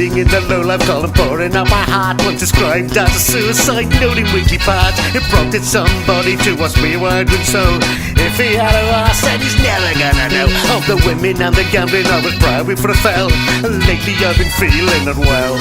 Hiding in the low life column, pouring out my heart, once described as a suicide note in witty parts. It prompted somebody to ask me why I'd been so. If he had to ask, then he's never gonna know. Of the women and the gambling, I was proud before I fell. Lately I've been feeling unwell.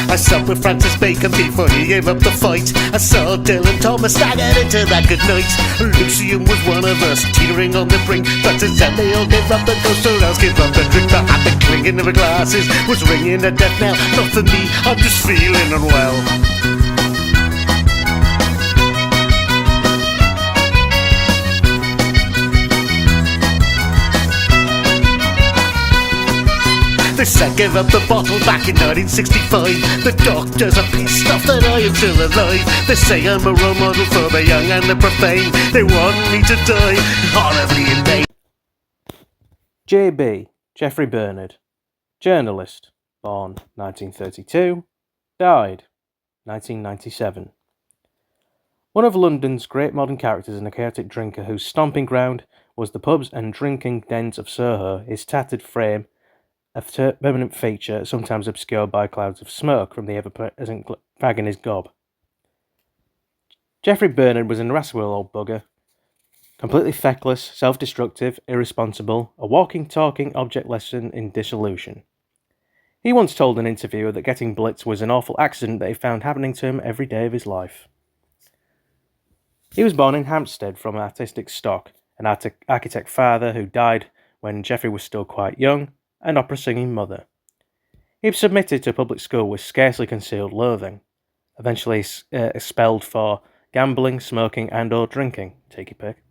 I supped with Francis Bacon before he gave up the fight. I saw Dylan Thomas staggered into that good night. Lucian was one of us, teetering on the brink. But since then they all gave up, the ghost or else gave up the drink. The habit clinging to the glasses was ringing a death knell. Not for me, I'm just feeling unwell. They said give up the bottle back in 1965. The doctors are pissed off that I am still alive. They say I'm a role model for the young and the profane. They want me to die horribly in vain. J.B. Geoffrey Bernard, journalist, born 1932, died 1997. One of London's great modern characters and a chaotic drinker whose stomping ground was the pubs and drinking dens of Soho, his tattered frame a permanent feature, sometimes obscured by clouds of smoke from the ever-present fag in his gob. Geoffrey Bernard was an irascible old bugger, completely feckless, self-destructive, irresponsible, a walking, talking object lesson in dissolution. He once told an interviewer that getting blitzed was an awful accident that he found happening to him every day of his life. He was born in Hampstead from artistic stock, an architect father who died when Geoffrey was still quite young, an opera-singing mother. He submitted to public school with scarcely concealed loathing, eventually expelled for gambling, smoking and or drinking, take your pick.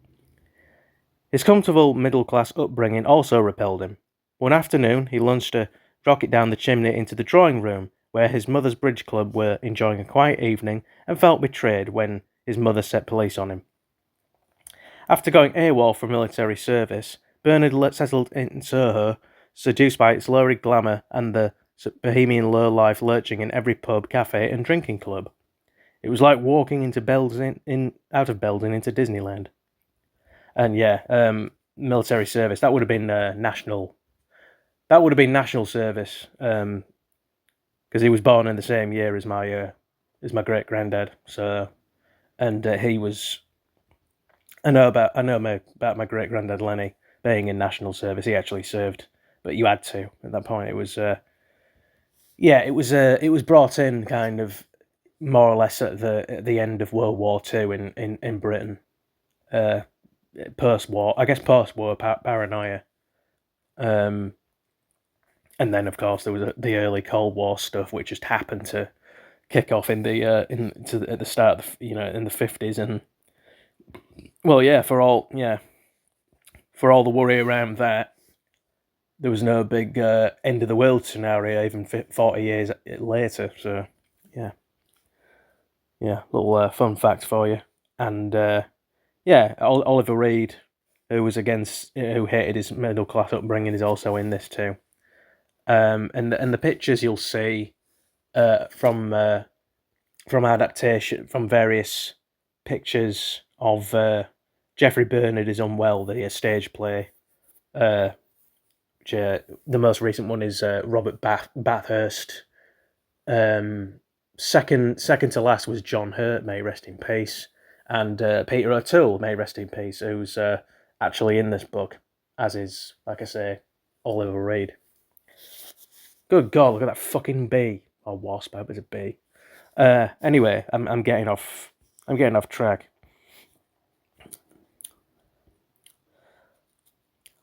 His comfortable middle-class upbringing also repelled him. One afternoon, he lunched a rocket down the chimney into the drawing room, where his mother's bridge club were enjoying a quiet evening, and felt betrayed when his mother set police on him. After going AWOL for military service, Bernard settled in Soho, seduced by its lurid glamour and the bohemian low-life lurching in every pub, cafe and drinking club. It was like walking into out of Belden into Disneyland. And yeah, military service, that would have been national service, because he was born in the same year as my great granddad. So, and he was, I know about my great granddad Lenny being in national service. He actually served. But you had to at that point. It was, it was brought in kind of more or less at the end of World War II in Britain, post-war paranoia, and then of course there was the early Cold War stuff, which just happened to kick off at the start of in the 50s, and well, for all the worry around that. There was no big end of the world scenario even 40 years later. So, yeah, little fun fact for you. And Oliver Reed, who hated his middle class upbringing, is also in this too. And the pictures you'll see from adaptation, from various pictures of Geoffrey Bernard is Unwell, the stage play. The most recent one is Robert Bathurst. Second to last was John Hurt, may rest in peace, and Peter O'Toole, may rest in peace, who's actually in this book, as is, like I say, Oliver Reed. Good God, look at that fucking bee or wasp. I hope it's a bee. Anyway, I'm getting off track.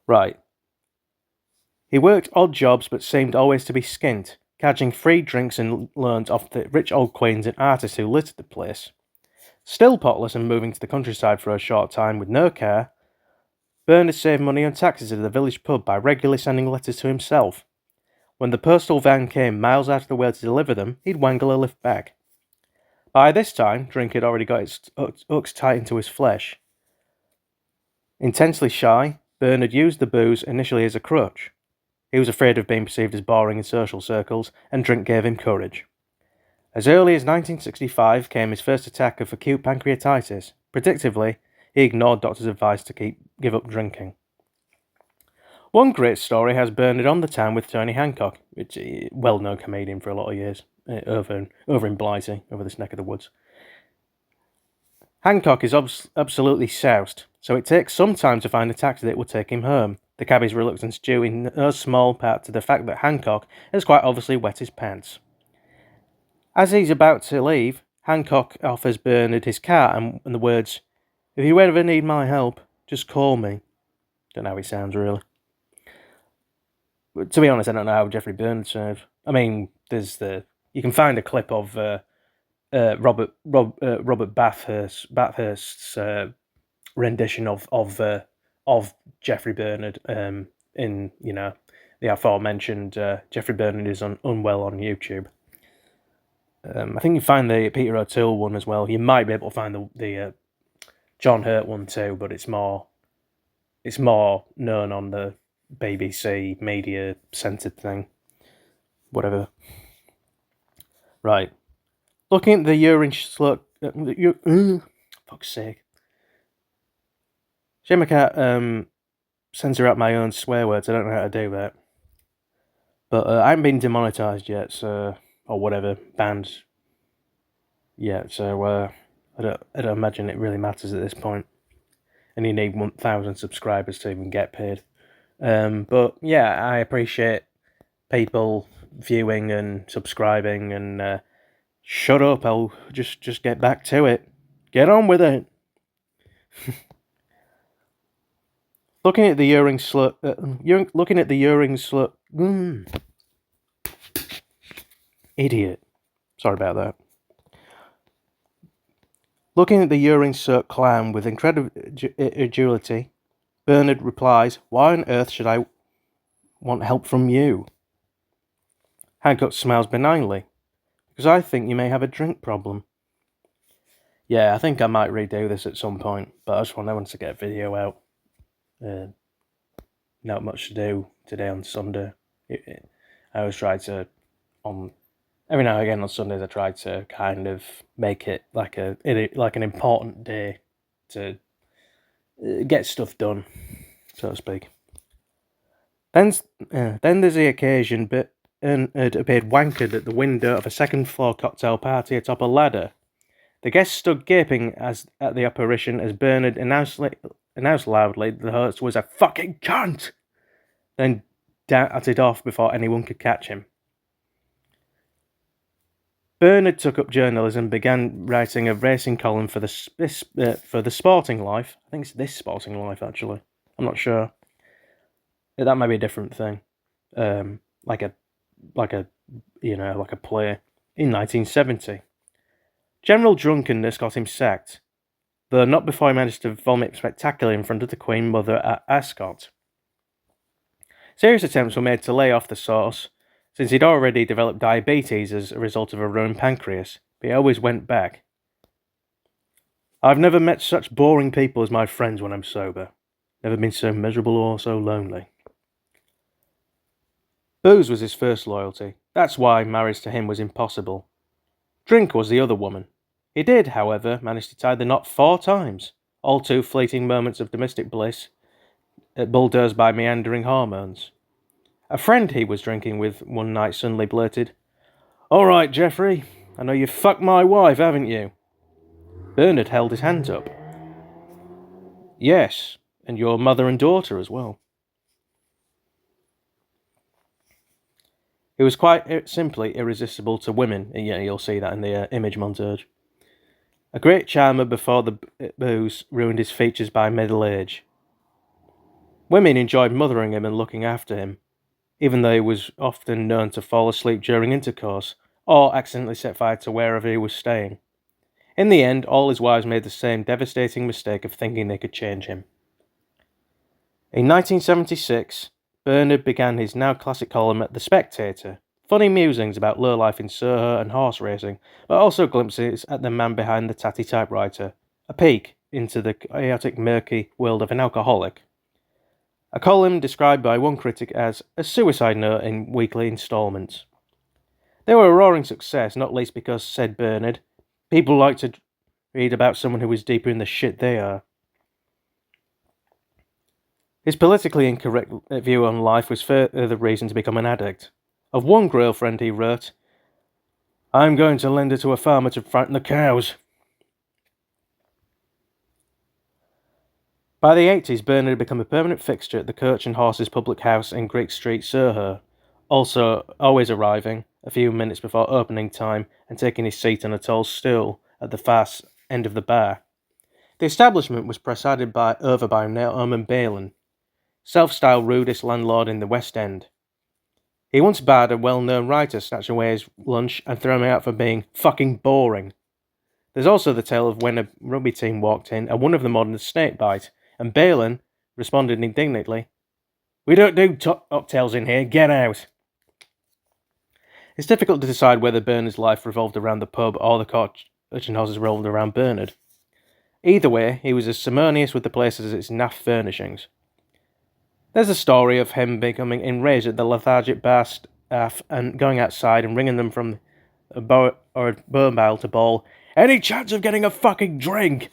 Right. He worked odd jobs but seemed always to be skint, cadging free drinks and loans off the rich old queens and artists who littered the place. Still potless and moving to the countryside for a short time with no car, Bernard saved money on taxis at the village pub by regularly sending letters to himself. When the postal van came miles out of the way to deliver them, he'd wangle a lift back. By this time, drink had already got its hooks tight into his flesh. Intensely shy, Bernard used the booze initially as a crutch. He was afraid of being perceived as boring in social circles, and drink gave him courage. As early as 1965 came his first attack of acute pancreatitis. Predictably, he ignored doctors' advice to give up drinking. One great story has Bernard on the town with Tony Hancock, which is a well-known comedian for a lot of years, over in Blighty, over this neck of the woods. Hancock is absolutely soused, so it takes some time to find a taxi that will take him home. The cabbie's reluctance due in no small part to the fact that Hancock has quite obviously wet his pants. As he's about to leave, Hancock offers Bernard his car and the words, "If you ever need my help, just call me." Don't know how he sounds, really. But to be honest, I don't know how Jeffrey Bernard sounds. I mean, you can find a clip of Robert Bathurst's rendition of Jeffrey Bernard in the aforementioned Jeffrey Bernard is unwell on YouTube. I think you find the Peter O'Toole one as well. You might be able to find the John Hurt one too, but it's more known on the BBC media centered thing. Whatever. Right. Looking at the urine slug. Fuck's sake. Shame I can't censor out my own swear words. I don't know how to do that. But I haven't been demonetised yet, so or whatever, banned yet. So I don't imagine it really matters at this point. And you need 1,000 subscribers to even get paid. But yeah, I appreciate people viewing and subscribing and shut up, I'll just get back to it. Get on with it. Looking at the urine slut. Looking at the urine slut. Idiot. Sorry about that. Looking at the urine soaked clown with incredible agility, Bernard replies, "Why on earth should I want help from you?" Hancock smiles benignly, "Because I think you may have a drink problem." Yeah, I think I might redo this at some point, but I just want to get a video out. Not much to do today on Sunday. I always try to, every now and again on Sundays, I try to kind of make it like an important day to get stuff done, so to speak. Then there's the occasion, but Bernard appeared wankered at the window of a second-floor cocktail party atop a ladder. The guests stood gaping at the apparition as Bernard announced loudly the host was a fucking cunt, then darted off before anyone could catch him. Bernard took up journalism, began writing a racing column for the Sporting Life. I think it's This Sporting Life, actually. I'm not sure. That might be a different thing. Like a play in 1970. General drunkenness got him sacked, though not before he managed to vomit spectacularly in front of the Queen Mother at Ascot. Serious attempts were made to lay off the sauce, since he'd already developed diabetes as a result of a ruined pancreas, but he always went back. "I've never met such boring people as my friends when I'm sober. Never been so miserable or so lonely." Booze was his first loyalty. That's why marriage to him was impossible. Drink was the other woman. He did, however, manage to tie the knot 4 times, all 2 fleeting moments of domestic bliss, bulldozed by meandering hormones. A friend he was drinking with one night suddenly blurted, "All right, Geoffrey, I know you've fucked my wife, haven't you?" Bernard held his hands up. "Yes, and your mother and daughter as well." He was quite simply irresistible to women. Yeah, you'll see that in the image montage. A great charmer before the booze ruined his features by middle age. Women enjoyed mothering him and looking after him, even though he was often known to fall asleep during intercourse, or accidentally set fire to wherever he was staying. In the end, all his wives made the same devastating mistake of thinking they could change him. In 1976, Bernard began his now classic column at The Spectator, funny musings about low life in Soho and horse racing, but also glimpses at the man behind the tatty typewriter, a peek into the chaotic, murky world of an alcoholic. A column described by one critic as a suicide note in weekly instalments. They were a roaring success, not least because, said Bernard, people like to read about someone who is deeper in the shit they are. His politically incorrect view on life was further reason to become an addict. Of one girlfriend he wrote, "I'm going to lend her to a farmer to frighten the cows." By the 80s, Bernard had become a permanent fixture at the Coach and Horses public house in Greek Street, Soho, also always arriving a few minutes before opening time and taking his seat on a tall stool at the far end of the bar. The establishment was presided over by Norman Balin, self-styled rudest landlord in the West End. He once barred a well-known writer snatch away his lunch and throw him out for being fucking boring. There's also the tale of when a rugby team walked in and one of them ordered a snake bite, and Balin responded indignantly, "We don't do cocktails in here, get out." It's difficult to decide whether Bernard's life revolved around the pub or the Coach and Horses revolved around Bernard. Either way, he was as ceremonious with the place as its naff furnishings. There's a story of him becoming enraged at the lethargic bar staff and going outside and ringing them from a mobile to bawl, "Any chance of getting a fucking drink?"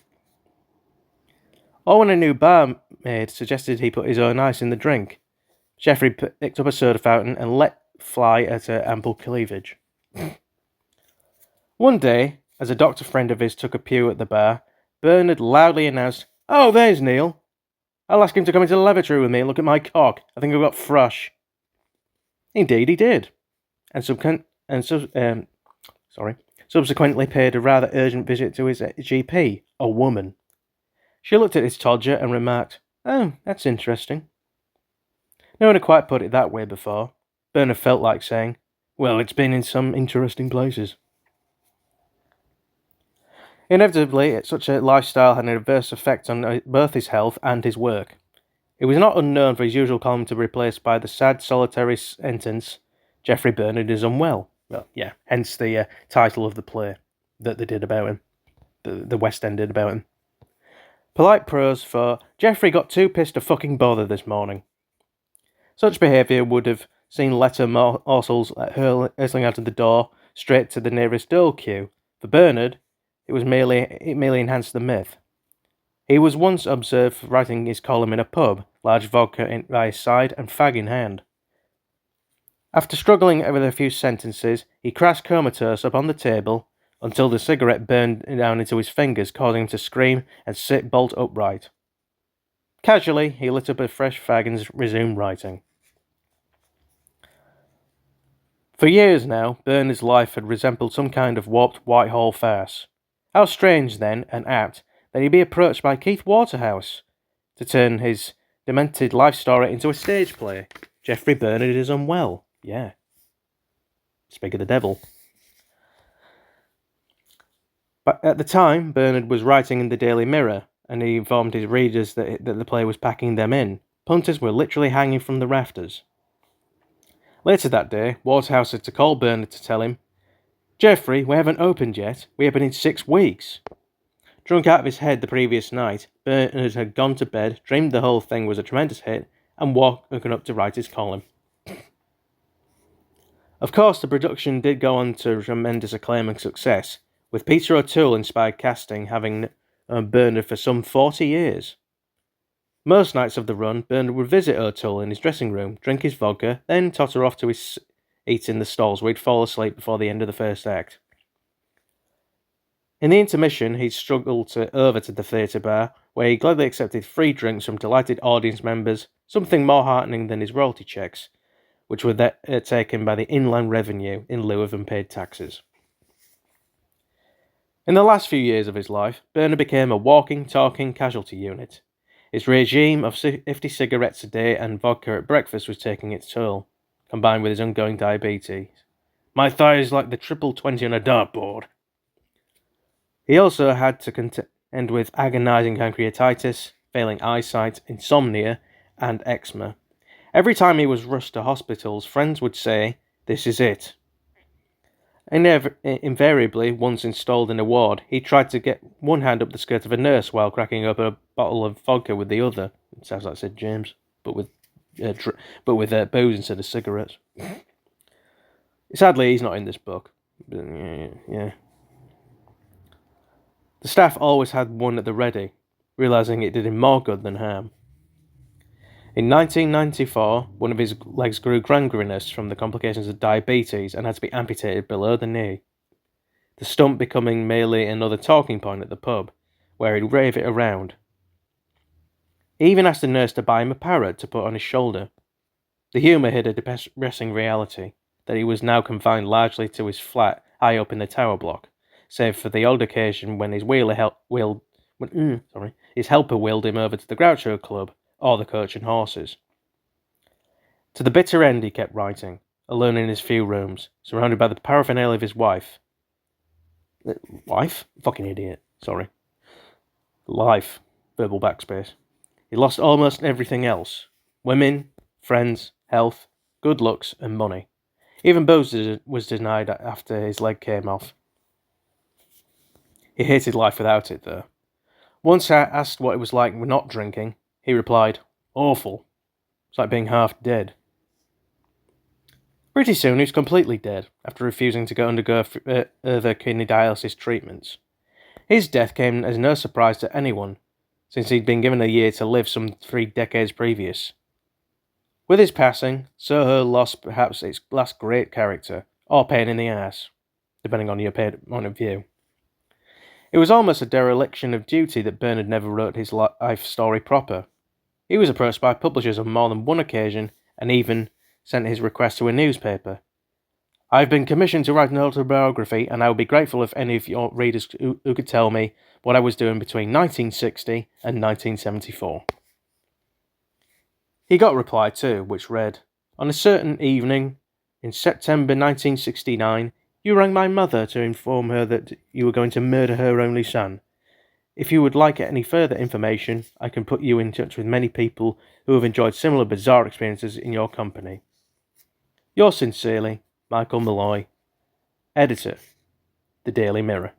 Or when a new barmaid suggested he put his own ice in the drink, Geoffrey picked up a soda fountain and let fly at her ample cleavage. One day, as a doctor friend of his took a pew at the bar, Bernard loudly announced, "Oh, there's Neil. I'll ask him to come into the lavatory with me and look at my cock. I think I've got thrush." Indeed he did, and subsequently paid a rather urgent visit to his GP, a woman. She looked at his todger and remarked, "Oh, that's interesting." No one had quite put it that way before. Bernard felt like saying, "Well, it's been in some interesting places." Inevitably, such a lifestyle had an adverse effect on both his health and his work. It was not unknown for his usual column to be replaced by the sad, solitary sentence, "Geoffrey Bernard is unwell." Well, yeah, hence the title of the play that they did about him, the West End did about him. Polite prose for, "Geoffrey got too pissed to fucking bother this morning." Such behaviour would have seen letter morsels hurtling out of the door, straight to the nearest dole queue. For Bernard, it merely enhanced the myth. He was once observed writing his column in a pub, large vodka by his side and fag in hand. After struggling with a few sentences, he crashed comatose upon the table until the cigarette burned down into his fingers, causing him to scream and sit bolt upright. Casually, he lit up a fresh fag and resumed writing. For years now, Bernard's life had resembled some kind of warped Whitehall farce. How strange, then, and apt, that he be approached by Keith Waterhouse to turn his demented life story into a stage play. Geoffrey Bernard is unwell. Yeah. Speak of the devil. But at the time, Bernard was writing in the Daily Mirror, and he informed his readers that the play was packing them in. Punters were literally hanging from the rafters. Later that day, Waterhouse had to call Bernard to tell him, "Geoffrey, we haven't opened yet. We open in 6 weeks." Drunk out of his head the previous night, Bernard had gone to bed, dreamed the whole thing was a tremendous hit, and woken up to write his column. Of course, the production did go on to tremendous acclaim and success, with Peter O'Toole-inspired casting having known Bernard for some 40 years. Most nights of the run, Bernard would visit O'Toole in his dressing room, drink his vodka, then totter off to his seat in the stalls where he'd fall asleep before the end of the first act. In the intermission, he'd struggle over to the theatre bar, where he gladly accepted free drinks from delighted audience members, something more heartening than his royalty checks, which were taken by the Inland Revenue in lieu of unpaid taxes. In the last few years of his life, Bernard became a walking, talking casualty unit. His regime of 50 cigarettes a day and vodka at breakfast was taking its toll, combined with his ongoing diabetes. "My thigh is like the triple 20 on a dartboard." He also had to contend with agonizing pancreatitis, failing eyesight, insomnia, and eczema. Every time he was rushed to hospitals, friends would say, "This is it." Invariably, once installed in a ward, he tried to get one hand up the skirt of a nurse while cracking open a bottle of vodka with the other. It sounds like Sid James, but with booze instead of cigarettes. Sadly, he's not in this book. But, yeah. The staff always had one at the ready, realising it did him more good than harm. In 1994, one of his legs grew gangrenous from the complications of diabetes and had to be amputated below the knee, the stump becoming merely another talking point at the pub, where he'd rave it around. He even asked the nurse to buy him a parrot to put on his shoulder. The humour hid a depressing reality, that he was now confined largely to his flat high up in the tower block, save for the odd occasion when his his helper wheeled him over to the Groucho Club or the Coach and Horses. To the bitter end he kept writing, alone in his few rooms, surrounded by the paraphernalia of his wife. Wife? Fucking idiot. Sorry. Life. Verbal backspace. He lost almost everything else. Women, friends, health, good looks, and money. Even booze was denied after his leg came off. He hated life without it, though. Once asked what it was like not drinking, he replied, "Awful. It's like being half dead." Pretty soon he was completely dead, after refusing to undergo further kidney dialysis treatments. His death came as no surprise to anyone, since he'd been given a year to live some 3 decades previous. With his passing, Soho lost perhaps its last great character, or pain in the ass, depending on your point of view. It was almost a dereliction of duty that Bernard never wrote his life story proper. He was approached by publishers on more than one occasion, and even sent his request to a newspaper. "I've been commissioned to write an autobiography, and I would be grateful if any of your readers who could tell me what I was doing between 1960 and 1974. He got a reply too, which read, "On a certain evening in September 1969, you rang my mother to inform her that you were going to murder her only son. If you would like any further information, I can put you in touch with many people who have enjoyed similar bizarre experiences in your company. Yours sincerely, Michael Malloy, Editor, The Daily Mirror."